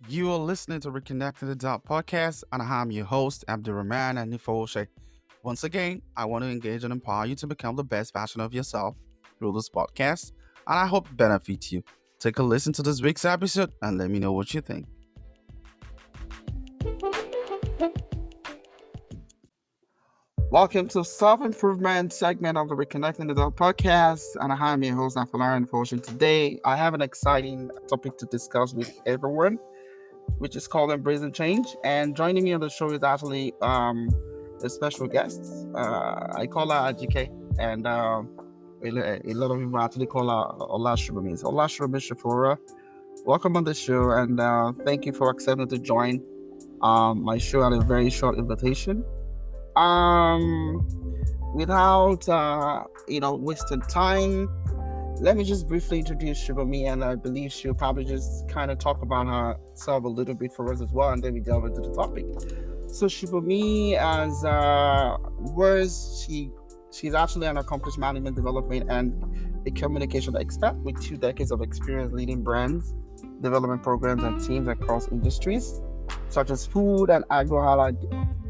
You are listening to Reconnecting the Dot podcast, and I'm your host, Abdurrahman Anifoshe. Once again, I want to engage and empower you to become the best version of yourself through this podcast, and I hope it benefits you. Take a listen to this week's episode and let me know what you think. Welcome to self-improvement segment of the Reconnecting the Dot podcast, and I'm your host, Afolaran Anifoshe. Today, I have an exciting topic to discuss with everyone, which is called Embracing Change. And joining me on the show is actually a special guest. I call her Ajike, and a lot of people actually call her Olasubomi. It's Olasubomi Sofowora. Welcome on the show, and thank you for accepting to join my show at a very short invitation. Without wasting time, let me just briefly introduce Shibomi, and I believe she'll probably just kind of talk about herself a little bit for us as well, and then we delve into the topic. So Shibomi, as words, she's actually an accomplished management development and a communication expert with 2 decades of experience leading brands, development programs, and teams across industries such as food and agro-allied,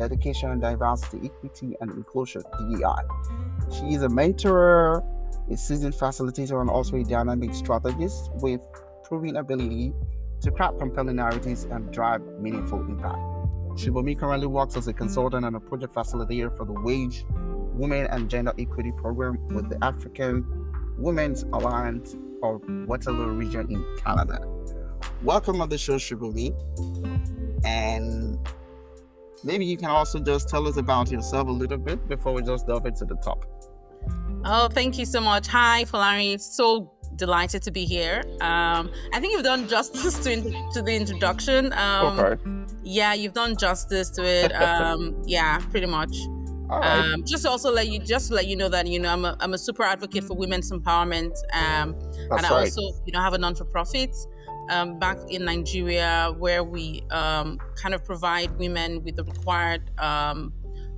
education, diversity, equity, and inclusion (DEI). She is a mentor, a seasoned facilitator, and also a dynamic strategist with proven ability to craft compelling narratives and drive meaningful impact. Shibomi currently works as a consultant and a project facilitator for the Wage, Women and Gender Equity Program with the African Women's Alliance of Waterloo region in Canada. Welcome on the show, Shibomi. And maybe you can also just tell us about yourself a little bit before we just delve into the topic. Oh, thank you so much. Hi, Falari. So delighted to be here. I think you've done justice to the introduction. Okay. Yeah, you've done justice to it. Yeah, pretty much. All right. Just to let you know that I'm a super advocate for women's empowerment. And I also have a non-for-profit back in Nigeria where we kind of provide women with the required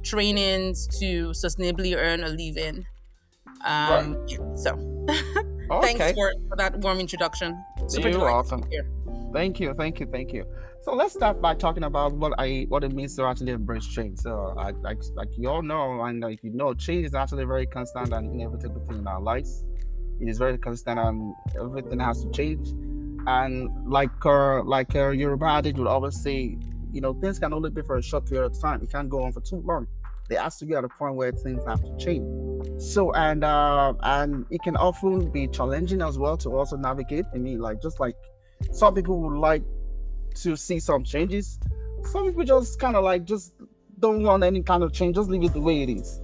trainings to sustainably earn a living. Right. So Okay. thanks for that warm introduction. Super You're delighted welcome. to be here. Thank you. So let's start by talking about what it means to actually embrace change. So like you all know, and like change is actually very constant and inevitable thing in our lives. It is very constant, and everything has to change. And like Yoruba adage would always say, things can only be for a short period of time. It can't go on for too long. There has to be at a point where things have to change. So and it can often be challenging as well to also navigate. I mean, just like some people would like to see some changes, some people just kind of just don't want any kind of change, just leave it the way it is.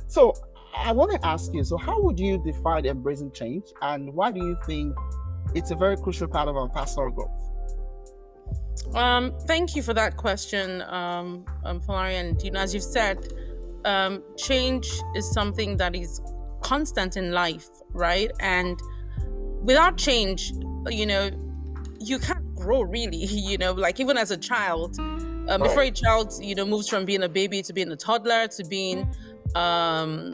So I want to ask you, so how would you define embracing change, and why do you think it's a very crucial part of our personal growth? Thank you for that question, Florian. As you've said, change is something that is constant in life, right? And without change, you can't grow really. Like even as a child, before a child, moves from being a baby to being a toddler to being a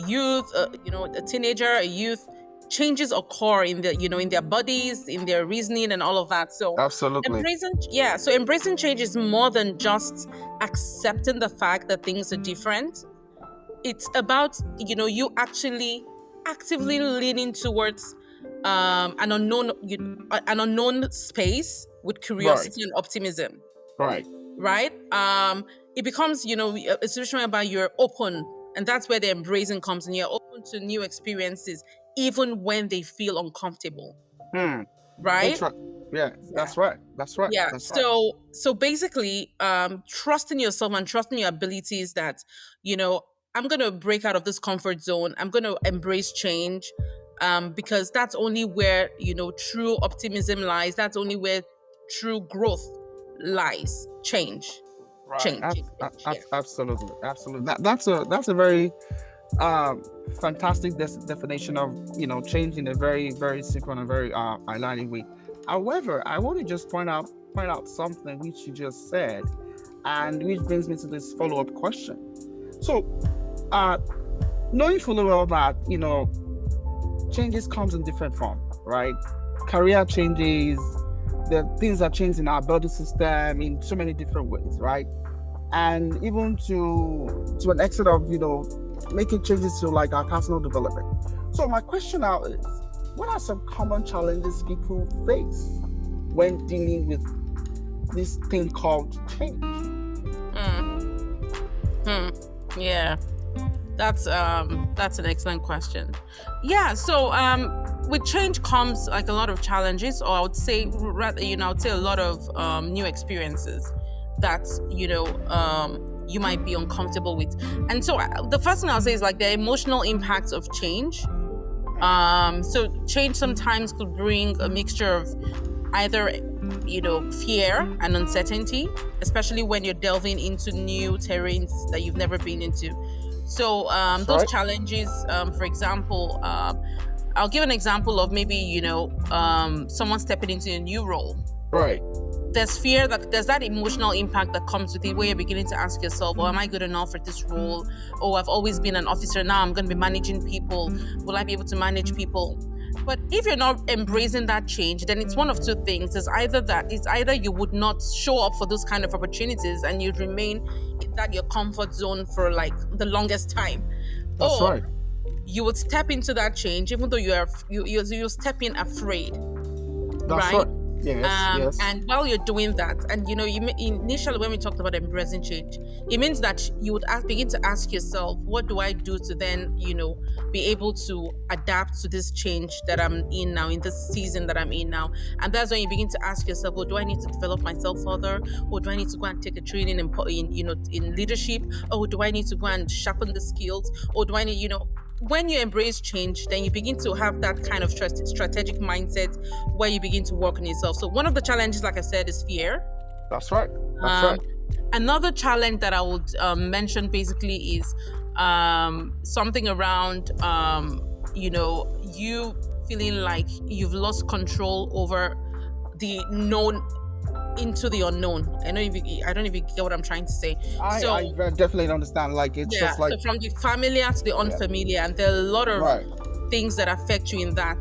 youth, a teenager, a youth. Changes occur in in their bodies, in their reasoning, and all of that. So Absolutely. embracing change is more than just accepting the fact that things are different. It's about you actually actively leaning towards an unknown space with curiosity and optimism. Right. It becomes a situation whereby you're open, and that's where the embracing comes in. You're open to new experiences even when they feel uncomfortable. Right? That's right. Yeah. So basically, trusting yourself and trusting your abilities that, I'm gonna break out of this comfort zone. I'm gonna embrace change. Because that's only where, true optimism lies. That's only where true growth lies. Change. Right. Change. Absolutely. That's a very fantastic definition of change in a very, very simple and very highlighting way. However, I want to just point out something which you just said, and which brings me to this follow-up question. So knowing fully well that changes comes in different form, right? Career changes, the things that change in our body system in so many different ways, right? And even to an extent of making changes to like our personal development. So my question now is, what are some common challenges people face when dealing with this thing called change? Mm. Hmm. Yeah. That's an excellent question. Yeah, so with change comes like a lot of challenges, or I would say rather, I would say a lot of new experiences that you might be uncomfortable with. And so the first thing I'll say is like the emotional impacts of change. So change sometimes could bring a mixture of either fear and uncertainty, especially when you're delving into new terrains that you've never been into. So That's those right. challenges, for example, I'll give an example of maybe someone stepping into a new role. Right. There's fear, that there's that emotional impact that comes with it, where you're beginning to ask yourself, oh, am I good enough for this role? Oh, I've always been an officer, now I'm going to be managing people. Will I be able to manage people? But if you're not embracing that change, then it's one of two things. It's either you would not show up for those kind of opportunities and you'd remain in that your comfort zone for like the longest time, That's or right. you would step into that change even though you step in afraid, That's right? right. Yes. Yes. And while you're doing that, and initially when we talked about embracing change, it means that you would begin to ask yourself, what do I do to then, be able to adapt to this change that I'm in now, in this season that I'm in now? And that's when you begin to ask yourself, well, do I need to develop myself further, or do I need to go and take a training in leadership, or do I need to go and sharpen the skills, or do I need, when you embrace change, then you begin to have that kind of strategic mindset where you begin to work on yourself. So one of the challenges, like I said, is fear. That's right. That's Um, right. Another challenge that I would mention basically is something around you feeling like you've lost control over the known into the unknown. I don't even get what I'm trying to say. So I definitely understand. Like it's yeah, just like so from the familiar to the yeah. unfamiliar, and there are a lot of Right. things that affect you in that.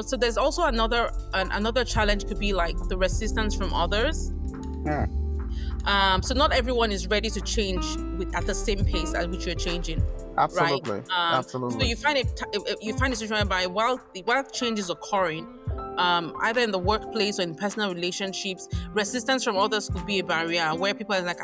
So there's also another challenge could be like the resistance from others. Yeah. So not everyone is ready to change at the same pace at which you're changing, right? Absolutely. So Absolutely. you find a situation whereby while change is occurring, either in the workplace or in personal relationships, resistance from others could be a barrier where people are like,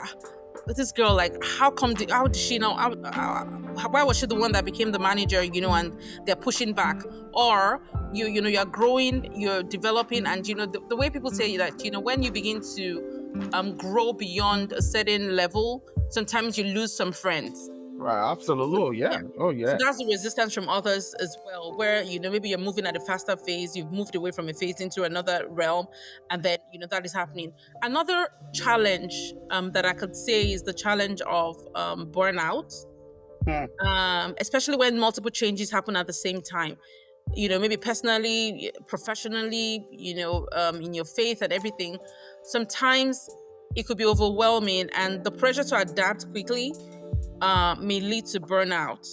this girl, like, how did she know? Why was she the one that became the manager? And they're pushing back, or you're growing, you're developing, and the way people say that when you begin to grow beyond a certain level, sometimes you lose some friends. Right. Absolutely. Oh Yeah. yeah. Oh So yeah. that's the resistance from others as well, where maybe you're moving at a faster phase, you've moved away from a phase into another realm, and then that is happening. Another challenge that I could say is the challenge of burnout, Hmm. especially when multiple changes happen at the same time. Maybe personally, professionally, in your faith and everything. Sometimes it could be overwhelming, and the pressure to adapt quickly may lead to burnout,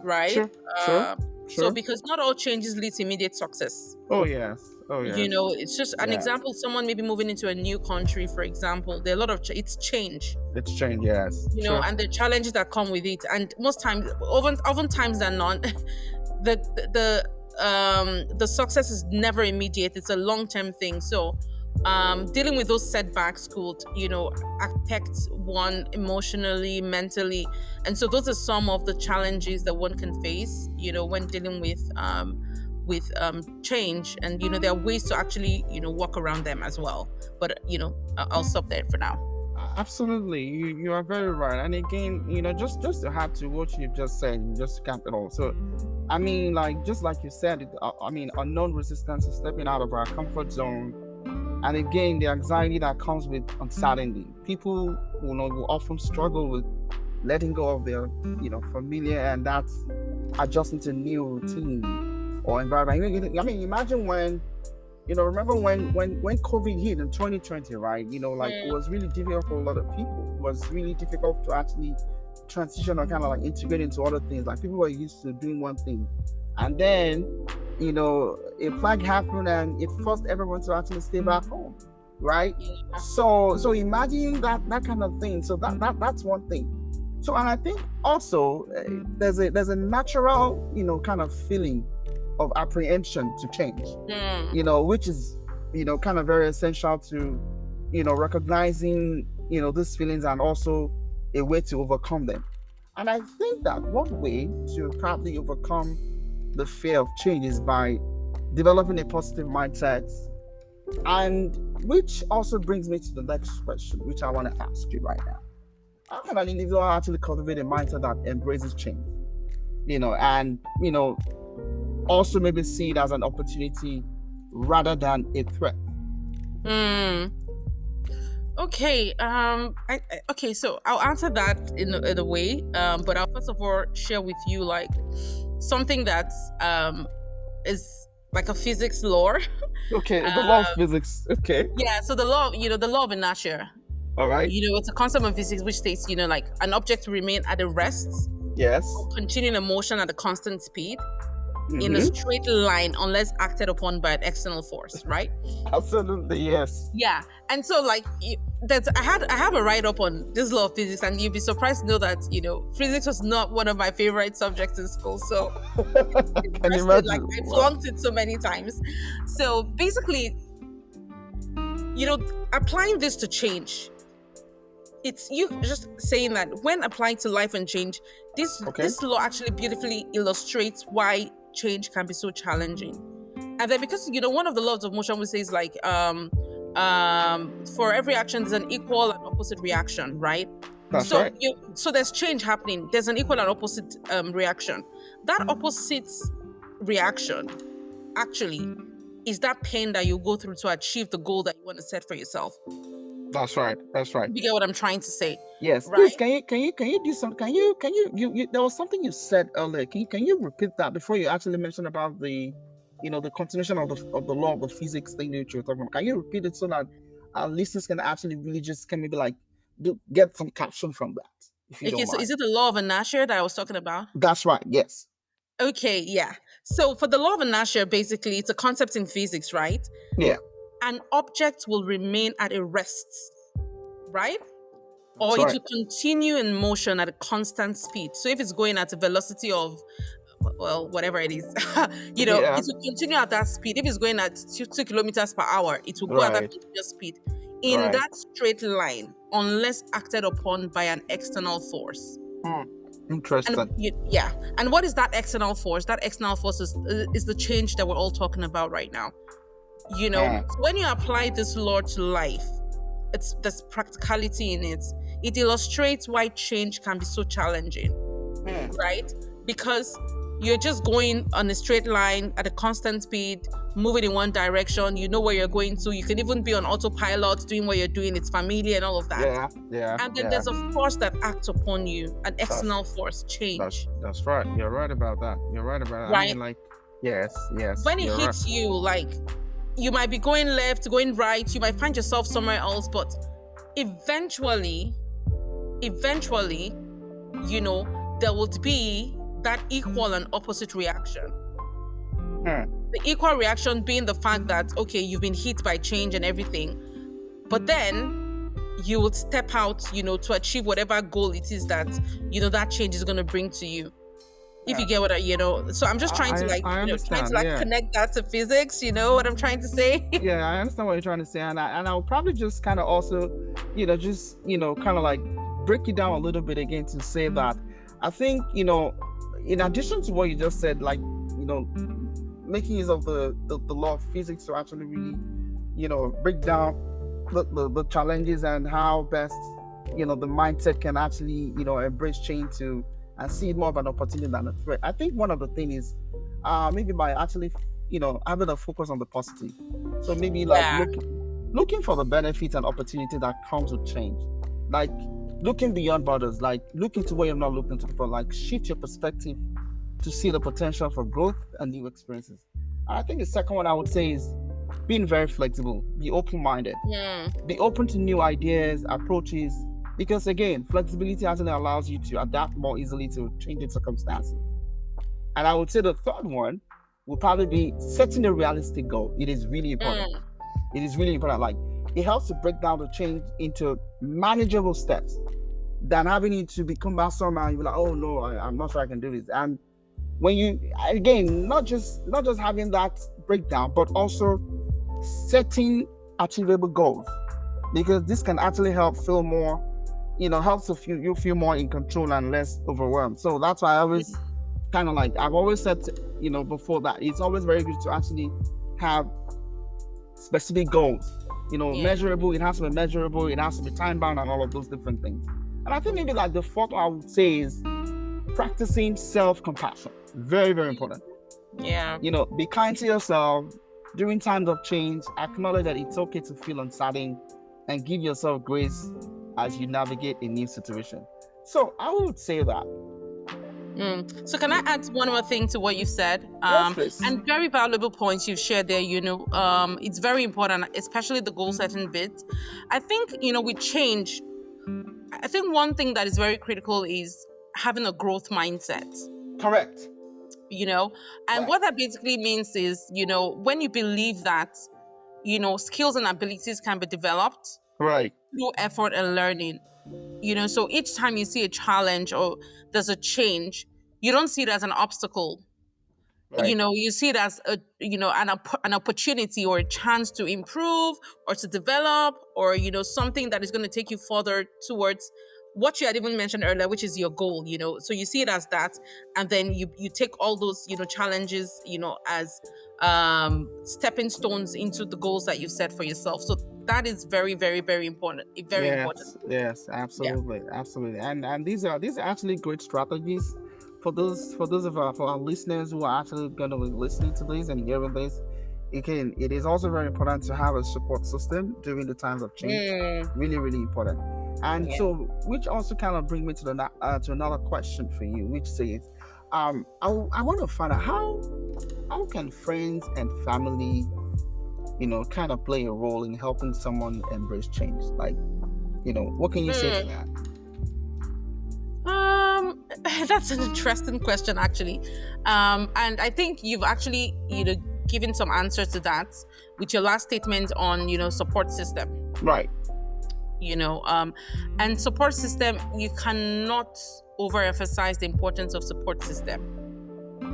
right? Sure. Sure. Uh, so Sure. because not all changes lead to immediate success. Oh yes. Oh yes. It's just an Yeah. example. Someone maybe moving into a new country, for example. There are a lot of it's change, It's change. Yes. Sure. and the challenges that come with it. And most times, oftentimes than not, the success is never immediate. It's a long term thing. So dealing with those setbacks could affect one emotionally, mentally, and so those are some of the challenges that one can face when dealing with change. And there are ways to actually work around them as well. But I'll stop there for now. Absolutely, you are very right. And again, just to add to what you just said, just to cap it all. So, I mean, like just like you said, I mean, unknown resistance is stepping out of our comfort zone, and again, the anxiety that comes with uncertainty. People, will often struggle with letting go of their, familiar, and that's adjusting to new routine or environment. I mean, imagine when remember when COVID hit in 2020, right? Like it Mm, was really difficult for a lot of people. It was really difficult to actually transition or kind of like integrate into other things. Like people were used to doing one thing, and then a plague happened and it forced everyone to actually stay back home, right? Yeah. So imagine that kind of thing. So that's one thing. So, and I think also there's a natural, kind of feeling of apprehension to change, Mm. which is, kind of very essential to, recognizing, these feelings, and also a way to overcome them. And I think that one way to probably overcome the fear of change is by developing a positive mindset. And which also brings me to the next question, which I want to ask you right now. How can an individual actually cultivate a mindset that embraces change? And also maybe see it as an opportunity rather than a threat. Mm. Okay. Okay. So I'll answer that in a way. But I'll first of all share with you like something that is like a physics law. Okay, the law of uh, physics. Okay, yeah. So the law of inertia. all right. It's a concept of physics which states, like an object to remain at a rest or Yes. continuing a motion at a constant speed in a Mm-hmm. straight line unless acted upon by an external force, right? Absolutely, yes. Yeah. And so like I have a write up on this law of physics, and you'd be surprised to know that, physics was not one of my favorite subjects in school. So Can you interested, like imagine? I Wow. flunked it so many times. So basically, applying this to change, it's you just saying that when applying to life and change, this Okay. this law actually beautifully illustrates why change can be so challenging. And then because one of the laws of motion, which says like for every action there's an equal and opposite reaction, right? That's So right. so there's change happening, there's an equal and opposite reaction. That opposite reaction actually is that pain that you go through to achieve the goal that you want to set for yourself. That's right. That's right. You get what I'm trying to say, Yes. Please, right? can you do some? Can you? There was something you said earlier. Can you repeat that before you actually mentioned about the continuation of the law of the physics thing that you're talking about? Can you repeat it so that our listeners can actually really just can maybe like get some caption from that, if you Okay, don't so mind? is it the law of inertia that I was talking about? That's right. Yes. Okay, yeah. So for the law of inertia, basically, it's a concept in physics, right? Yeah. An object will remain at a rest, right? That's Or it right. will continue in motion at a constant speed. So if it's going at a velocity of, well, whatever it is, Yeah. it will continue at that speed. If it's going at 2 kilometers per hour, it will go at that Right. continuous speed in Right. that straight line, unless acted upon by an external force. Hmm. And Interesting. yeah, and what is that external force? That external force is the change that we're all talking about right now. Hmm. So when you apply this law to life, there's practicality in it. It illustrates why change can be so challenging, Hmm. right? Because you're just going on a straight line at a constant speed, moving in one direction. You know where you're going to. You can even be on autopilot, doing what you're doing. It's familiar and all of that. Yeah. Yeah. And then Yeah. there's a force that acts upon you, an That's external force, that's change, that's right. You're right about that. You're right about that. I right? mean, like, yes, yes, When it you're right. hits you, like you might be going left, going right, you might find yourself somewhere else, but eventually, eventually, there would be that equal and opposite reaction. Hmm. The equal reaction being the fact that, okay, you've been hit by change and everything, but then you would step out, to achieve whatever goal it is that, that change is going to bring to you. If you Yeah. get what so I'm just trying to I trying to understand. like Yeah. connect that to physics, what I'm trying to say? Yeah, I understand what you're trying to say, and I'll probably just kind of also, just kind of like break it down a little bit again to say that I think in addition to what you just said, like making use of the law of physics to actually really break down the challenges and how best the mindset can actually embrace change to and see it more of an opportunity than a threat. I think one of the things is maybe by actually having a focus on the positive. So maybe like Yeah. looking for the benefits and opportunity that comes with change, like looking beyond borders, like looking to where you're not looking to before, like shift your perspective to see the potential for growth and new experiences. I think the second one I would say is being very flexible, be open-minded, Hmm. be open to new ideas, approaches, because again, flexibility actually allows you to adapt more easily to changing circumstances. And I would say the third one would probably be setting a realistic goal. It is really important. Mm, It is really important. Like, it helps to break down the change into manageable steps than having it to become about somehow you're like, oh no, I'm not sure I can do this. And when you, again, not just having that breakdown, but also setting achievable goals, because this can actually help feel more, helps to feel you feel more in control and less overwhelmed. So that's why I always kind of like, I've always said, before, that it's always very good to actually have specific goals, yeah. measurable. It has to be measurable, it has to be time bound, and all of those different things. And I think maybe like the fourth one I would say is practicing self-compassion. Very, very important. Yeah. Be kind to yourself during times of change. Acknowledge that it's okay to feel uncertain, and give yourself grace as you navigate a new situation. So I would say that. So can I add one more thing to what you said? Yes, please. And very valuable points you've shared there. It's very important, especially the goal setting bit. I think with change, I think one thing that is very critical is having a growth mindset. Correct. And Right. what that basically means is when you believe that skills and abilities can be developed Right. through effort and learning. So each time you see a challenge or there's a change, you don't see it as an obstacle. Right. You see it as an opportunity or a chance to improve or to develop, or something that is going to take you further towards what you had even mentioned earlier, which is your goal. So you see it as that, and then you take all those challenges as stepping stones into the goals that you've set for yourself. So that is very, very, very important. Very important. Yes, yes, Yeah. absolutely, absolutely. And these are actually great strategies for our listeners who are actually going to be listening to this and hearing this. Again, it is also very important to have a support system during the times of change. Mm, Really, really important. And yeah. so, which also kind of bring me to another question for you, which says, I want to find out how can friends and family, kind of play a role in helping someone embrace change? Like, what can you say to Hmm. that? That's an interesting question, actually. And I think you've actually, given some answers to that with your last statement on, support system. Right. You know, um, and support system, you cannot overemphasize the importance of support system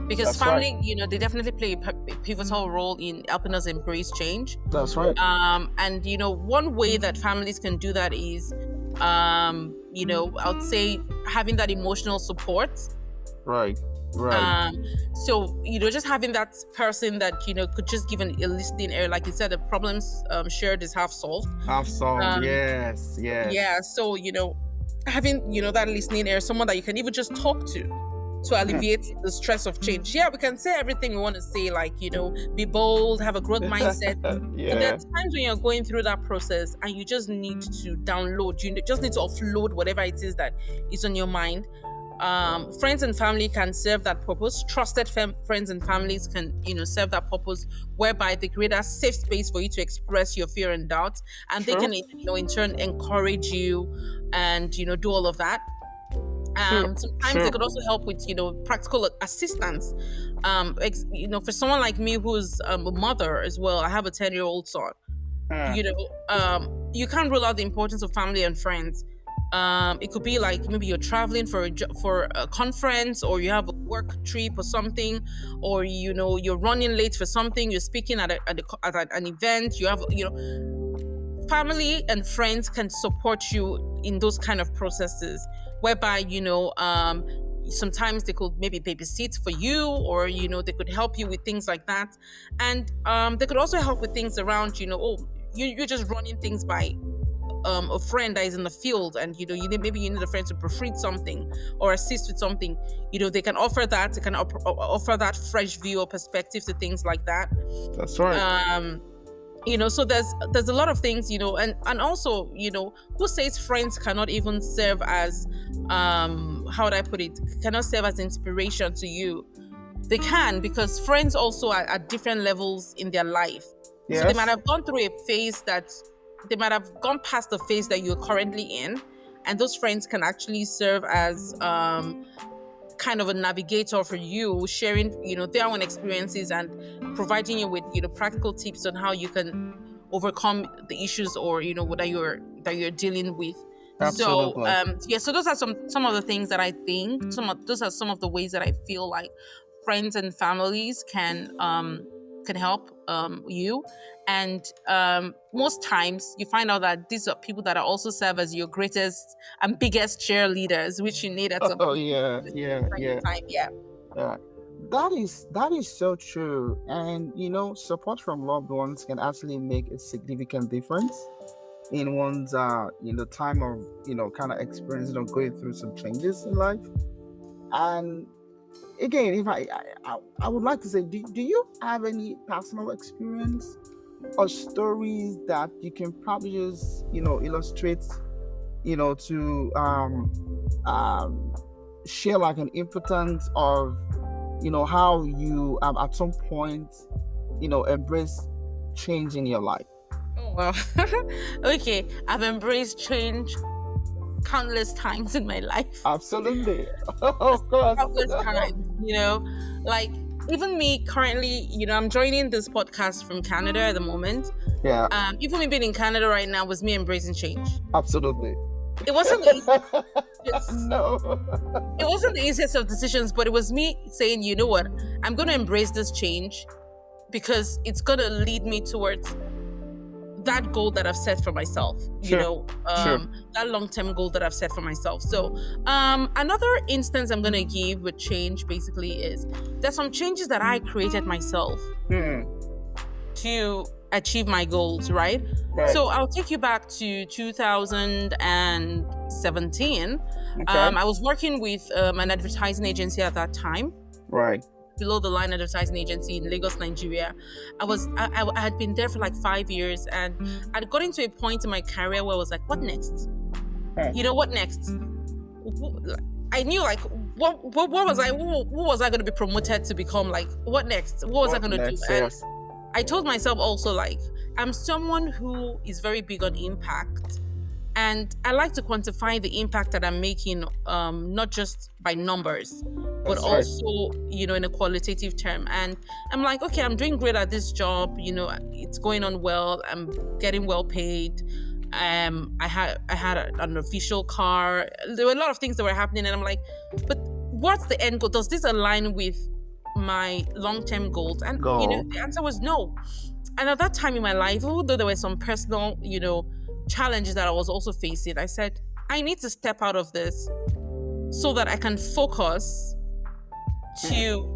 because That's right. family, they definitely play a pivotal role in helping us embrace change. That's right. And one way that families can do that is, I would say having that emotional support. Right. Right. Um, so just having that person that could just give a listening ear, like you said, the problems shared is half solved. Have solved. Um, Yes. yeah, Yes. so having that listening ear, someone that you can even just talk to alleviate the stress of change. Yeah, we can say everything we want to say, like be bold, have a growth mindset. But there are Yeah. times when you're going through that process and you just need to download, you just need to offload whatever it is that is on your mind. Friends and family can serve that purpose. Trusted friends and families can serve that purpose, whereby they create a safe space for you to express your fear and doubt, and they True. can in turn encourage you and do all of that. True. Sometimes they True. could also help with practical assistance. For someone like me who's a mother as well, I have a 10-year-old son. Uh, You can't rule out the importance of family and friends. It could be like maybe you're traveling for a conference, or you have a work trip or something, or you're running late for something. You're speaking at an event. You have family and friends can support you in those kind of processes, whereby sometimes they could maybe babysit for you, or they could help you with things like that. And they could also help with things around you're just running things by a friend that is in the field, and maybe you need a friend to proofread something or assist with something. They can offer that. They can offer that fresh view or perspective to things like that. that's right. um so there's a lot of things, and also, who says friends cannot even serve as, how would I put it, cannot serve as inspiration to you? They can, because friends also are at different levels in their life. So they might Yes. have gone through a phase that they might have gone past the phase that you're currently in, and those friends can actually serve as kind of a navigator for you, sharing, their own experiences and providing you with, practical tips on how you can overcome the issues, or what that you're dealing with. So Absolutely. yeah, so those are some of the things that I think, those are some of the ways that I feel like friends and families can help you. And most times you find out that these are people that are also serve as your greatest and biggest cheerleaders, which you need at some Oh yeah, point in time. Yeah. yeah. That is so true. And support from loved ones can actually make a significant difference in one's time of kind of experiencing or going through some changes in life. And again, if I would like to say, do you have any personal experience or stories that you can probably just illustrate, to um share like an importance of how you at some point embrace change in your life? Oh wow. Okay, I've embraced change countless times in my life. Absolutely. Of course. Countless times, like even me currently, I'm joining this podcast from Canada at the moment. Yeah, Even me being in Canada right now was me embracing change. absolutely. It wasn't the easiest. No. It wasn't the easiest of decisions, but it was me saying, you know what, I'm going to embrace this change because it's going to lead me towards that goal that I've set for myself, Sure, sure. that long term goal that I've set for myself. So, another instance I'm going to give with change basically is there's some changes that I created myself Hmm. to achieve my goals, right? Right. So, I'll take you back to 2017. Okay. I was working with an advertising agency at that time, Right. below the line advertising agency in Lagos, Nigeria. I had been there for like 5 years, and I'd gotten to a point in my career where I was like, what next? Hmm. What next? I knew like what was I what was I going to be promoted to become? Like what next? What was I What going to do? next? And Yes. I told myself also like I'm someone who is very big on impact. And I like to quantify the impact that I'm making, not just by numbers, but That's right. also, in a qualitative term. And I'm like, okay, I'm doing great at this job. It's going on well. I'm getting well paid. I had an official car. There were a lot of things that were happening, and I'm like, but what's the end goal? Does this align with my long-term goals? And Go. the answer was no. And at that time in my life, although there were some personal, challenges that I was also facing, I said, I need to step out of this so that I can focus to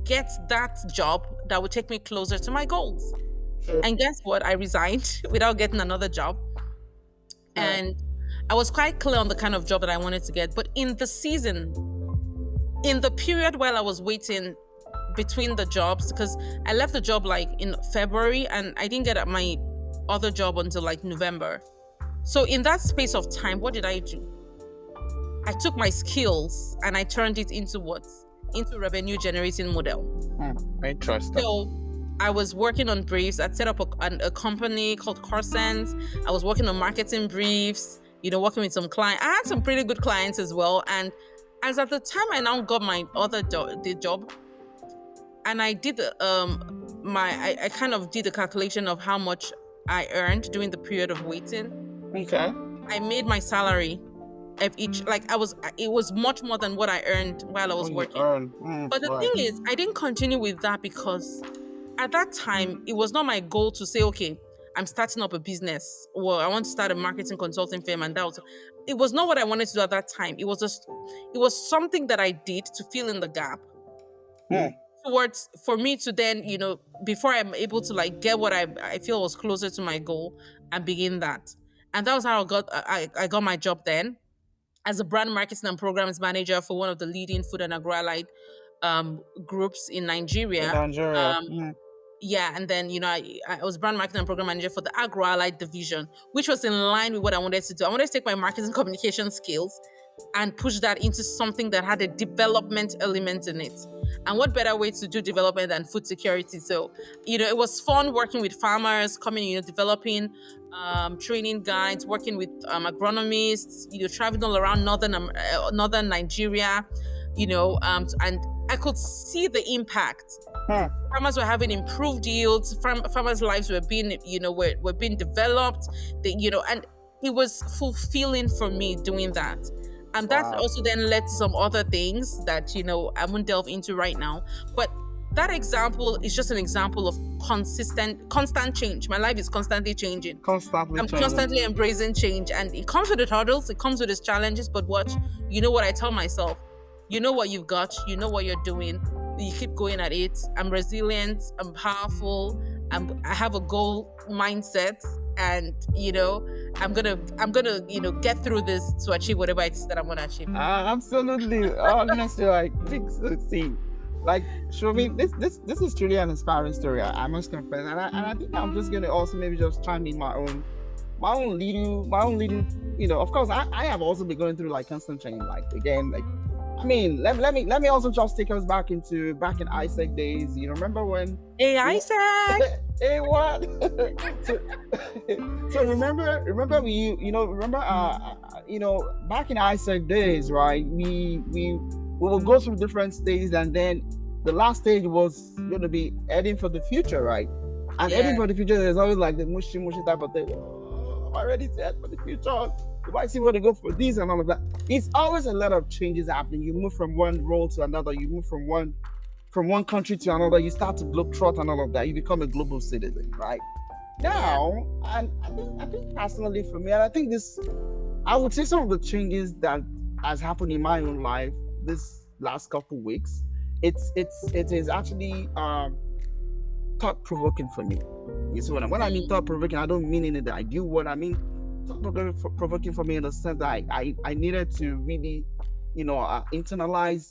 get that job that would take me closer to my goals. Sure. And guess what? I resigned without getting another job. Right. And I was quite clear on the kind of job that I wanted to get. But in the season, in the period while I was waiting between the jobs, because I left the job like in February and I didn't get my other job until like November. So in that space of time, what did I do? I took my skills and I turned it into what? Into revenue generating model. Interesting. So I was working on briefs. I'd set up a company called Corsense. I was working on marketing briefs, working with some clients. I had some pretty good clients as well. And as at the time I now got my other the job, and I did I kind of did the calculation of how much I earned during the period of waiting. Okay. I made my salary of each, like it was much more than what I earned while I was You working. earn. But the Right. thing is, I didn't continue with that because at that time, it was not my goal to say, okay, I'm starting up a business or I want to start a marketing consulting firm. And it was not what I wanted to do at that time. It was something that I did to fill in the gap Hmm. for me to then, before I'm able to like get what I feel was closer to my goal and begin that. And that was how I got my job then as a brand marketing and programs manager for one of the leading food and agro-allied groups in In Nigeria. Nigeria. Um, yeah, and then I was brand marketing and program manager for the agro-allied division, which was in line with what I wanted to do. I wanted to take my marketing communication skills and push that into something that had a development element in it. And what better way to do development than food security? So, it was fun working with farmers, developing training guides, working with agronomists, traveling all around northern Nigeria, and I could see the impact. Hmm. Farmers were having improved yields. Farmers' lives were being, were being developed. And it was fulfilling for me doing that. And that Wow. also then led to some other things that, I won't delve into right now. But that example is just an example of constant change. My life is constantly changing. Constantly I'm changing. constantly embracing change, and it comes with its hurdles, it comes with its challenges. But watch, you know what I tell myself? You know what you've got, you know what you're doing. You keep going at it. I'm resilient, I'm powerful, I have a goal mindset, and I'm gonna get through this to achieve whatever it is that I'm gonna achieve. Absolutely. Honestly, like think so. See, like show me this is truly an inspiring story. I must confess, and I think I'm just gonna also maybe just chime in my own little. Of course, I have also been going through like constant change. Like again, like I mean, let me also just take us back in ISEC days. Remember when? Hey, You Isaac. hey, what? so, so remember back in ISEC days, right? We will go through different stages, and then the last stage was going to be heading for the future, right? And heading Yeah. for the future, there's always like the mushy mushy type of thing. Oh, I'm ready to head for the future. You might see where to go for this and all of that. It's always a lot of changes happening. You move from one role to another. You move from one country to another. You start to globetrot and all of that. You become a global citizen, right? Yeah. Now, and I think personally for me, and I think I would say some of the changes that has happened in my own life this last couple weeks, it is actually thought provoking for me. You see when I mean Mm. thought provoking, I don't mean in the ideal word. I mean thought provoking for me in the sense that I needed to really, internalize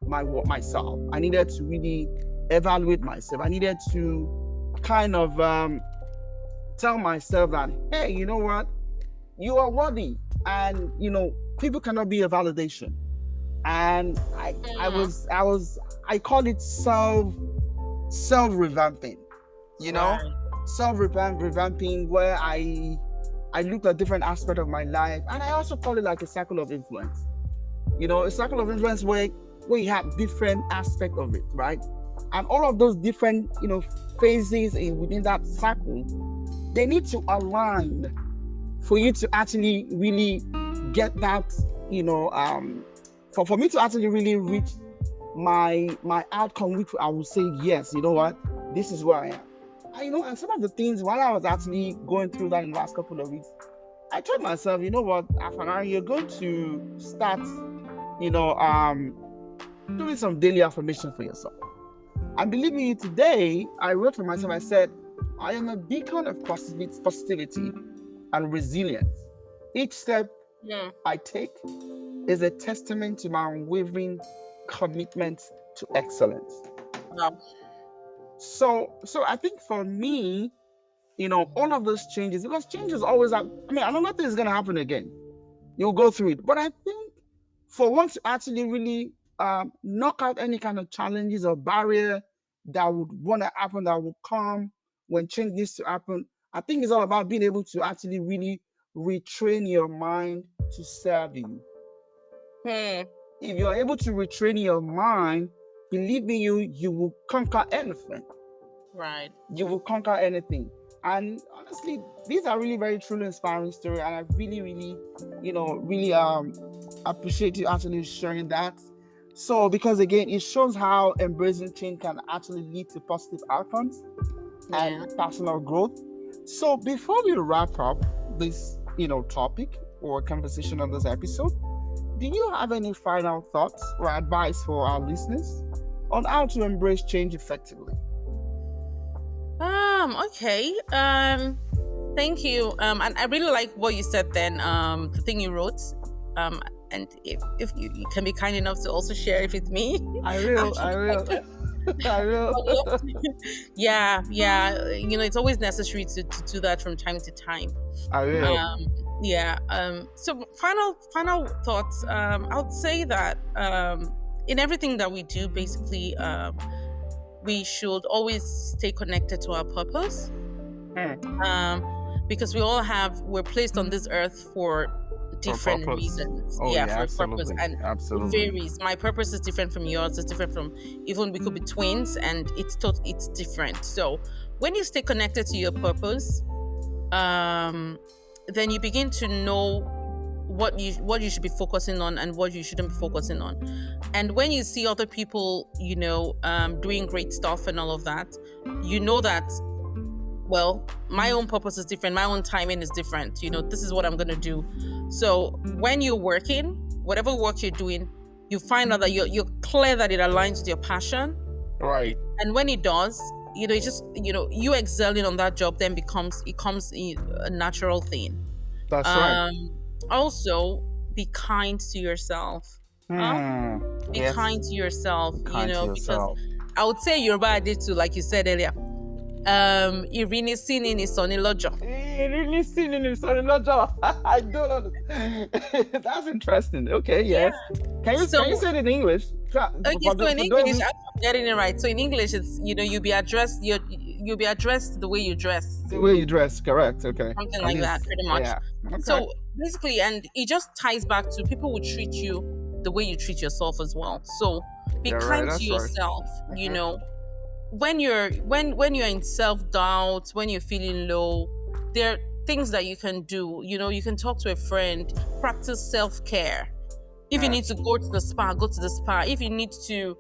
myself. I needed to really evaluate myself. I needed to kind of tell myself that, hey, you know what, you are worthy, and people cannot be a validation. And Mm. I call it self revamping. You know, Right. revamping where I looked at different aspects of my life, and I also call it like a cycle of influence. A cycle of influence where you have different aspects of it, right? And all of those different phases within that cycle, they need to align for you to actually really get that, for me to actually really reach my outcome, which I would say, yes, you know what, this is where I am. And some of the things while I was actually going through that in the last couple of weeks, I told myself, you know what, Afanari, you're going to start, you know, doing some daily affirmation for yourself. And believe me, today I wrote for myself, I said, I am a beacon of positivity and resilience. Each step Yeah. I take is a testament to my unwavering commitment to excellence. Wow. So I think for me, all of those changes, because changes always have, I mean, I know nothing is going to happen again. You'll go through it. But I think for once to actually really knock out any kind of challenges or barrier that would want to happen, that would come when change needs to happen, I think it's all about being able to actually really retrain your mind to serve you. Hmm. If you're able to retrain your mind, believe me, you will conquer anything. Right. You will conquer anything. And honestly, these are really very truly inspiring story, and I really, really, really appreciate you actually sharing that. So because again, it shows how embracing change can actually lead to positive outcomes and Yeah. personal growth. So before we wrap up this, topic or conversation on this episode, do you have any final thoughts or advice for our listeners on how to embrace change effectively? Okay. Thank you. And I really like what you said then. The thing you wrote. Um, and if you can be kind enough to also share it with me, I will, actually, I like, will, I I would love will. to. Yeah, yeah. It's always necessary to do that from time to time. I will. Yeah. So final thoughts. I would say that in everything that we do, basically, we should always stay connected to our purpose. Hmm. Because we're placed on this earth for For different purpose. reasons. Oh Yeah, yeah, for a purpose, absolutely, and it absolutely. varies. My purpose is different from yours. It's different from, even we could be twins, and it's different. So when you stay connected to your purpose, um, then you begin to know what you should be focusing on and what you shouldn't be focusing on. And when you see other people, doing great stuff and all of that, you know that, well, my own purpose is different, my own timing is different. This is what I'm going to do. So when you're working, whatever work you're doing, you find out that you're clear that it aligns with your passion. Right. And when it does, it just, you excelling on that job then becomes a natural thing. That's right. um Also, be kind to yourself. Huh? Hmm. Be kind Yes. to yourself, Be kind to because yourself. I would say Yoruba did too, like you said earlier. Irini ni soni lojo. Really seen in his son-in-law. I don't understand. That's interesting. Okay, Yeah. yes. Can you So, say it in English? okay, so in For those English, who, I'm getting it right. So in English, it's, you'll be addressed the way you dress. the way you dress, correct? Okay, Something at like that, least, pretty much. yeah. Okay. So basically, and it just ties back to, people will treat you the way you treat yourself as well. So be Yeah, right. kind to That's right. yourself. Mhm. When you're in self-doubt, when you're feeling low, there are things that you can do. You can talk to a friend, practice self-care. If you Yeah, need to go to the spa, go to the spa. If you need to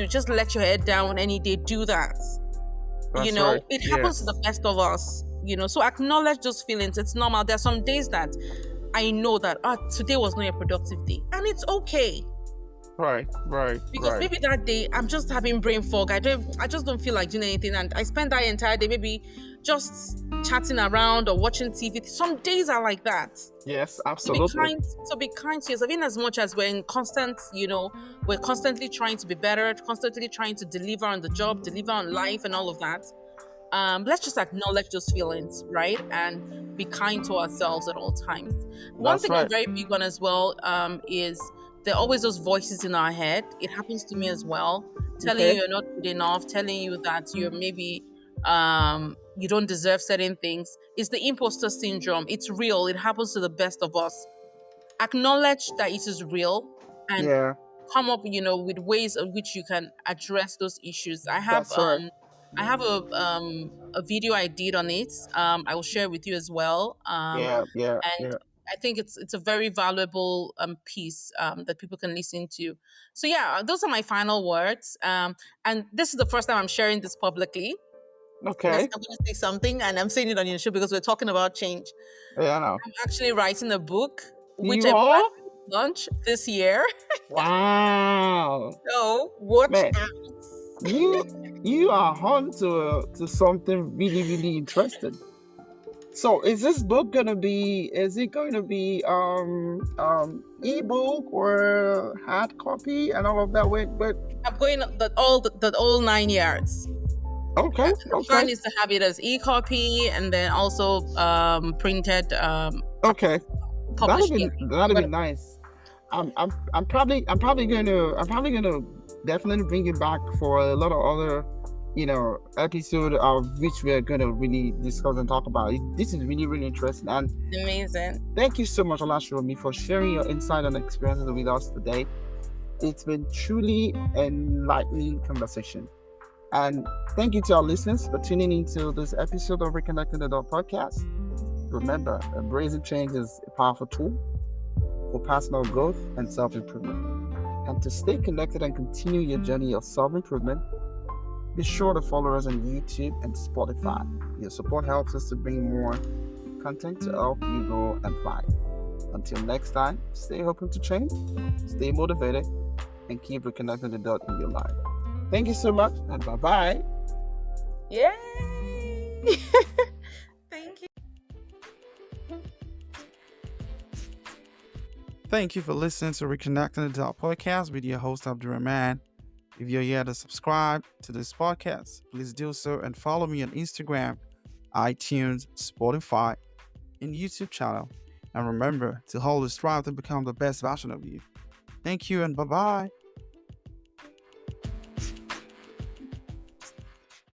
just let your head down any day, do that. that's right. It happens to the Yes. best of us. So acknowledge those feelings. It's normal. There are some days that I know that, today was not a productive day, and it's okay. Right. Right. Because Right. maybe that day I'm just having brain fog. I just don't feel like doing anything, and I spend that entire day maybe just chatting around or watching TV. Some days are like that. Yes. So be Absolutely. kind. So be kind to yourself. In as much as we're constantly trying to be better, constantly trying to deliver on the job, deliver on life, and all of that. Let's just acknowledge those feelings, right? And be kind to ourselves at all times. One That's thing I'm right. very big on as well, is there are always those voices in our head. It happens to me as well, telling you Okay. you're not good enough, telling you that you're maybe you don't deserve certain things. It's the imposter syndrome. It's real. It happens to the best of us. Acknowledge that it is real, and Yeah. come up, with ways in which you can address those issues. I have That's right. a video I did on it. I will share with you as well. Yeah. Yeah. And Yeah. I think it's a very valuable piece that people can listen to. So yeah, those are my final words. And this is the first time I'm sharing this publicly. Because Okay. I'm going to say something, and I'm saying it on your show because we're talking about change. Yeah. I know. I'm actually writing a book, which You I plan are? to launch this year. Wow. So watch Man, out. you you are on to something really really interesting. So is this book gonna be? Is it going to be ebook or hard copy and all of that? Wait, but I'm going the all 9 yards. okay, The okay, plan is to have it as e-copy, and then also printed, okay. published here. That'll I'm be gonna, nice. I'm probably gonna definitely bring it back for a lot of other episode of which we're gonna really discuss and talk about. This is really really interesting, and amazing. thank you so much, Olasubomi, for sharing your insight and experiences with us today. It's been truly enlightening conversation. And thank you to our listeners for tuning into this episode of Reconnecting the Dot podcast. Remember, embracing change is a powerful tool for personal growth and self-improvement. And to stay connected and continue your journey of self-improvement, be sure to follow us on YouTube and Spotify. Your support helps us to bring more content to help you grow and thrive. Until next time, stay open to change, stay motivated, and keep reconnecting the dot in your life. Thank you so much, and bye-bye. Yay! Thank you. Thank you for listening to Reconnecting the Dot podcast with your host, Abdurrahman. If you're here to subscribe to this podcast, please do so and follow me on Instagram, iTunes, Spotify, and YouTube channel. And remember to always strive to become the best version of you. Thank you and bye-bye.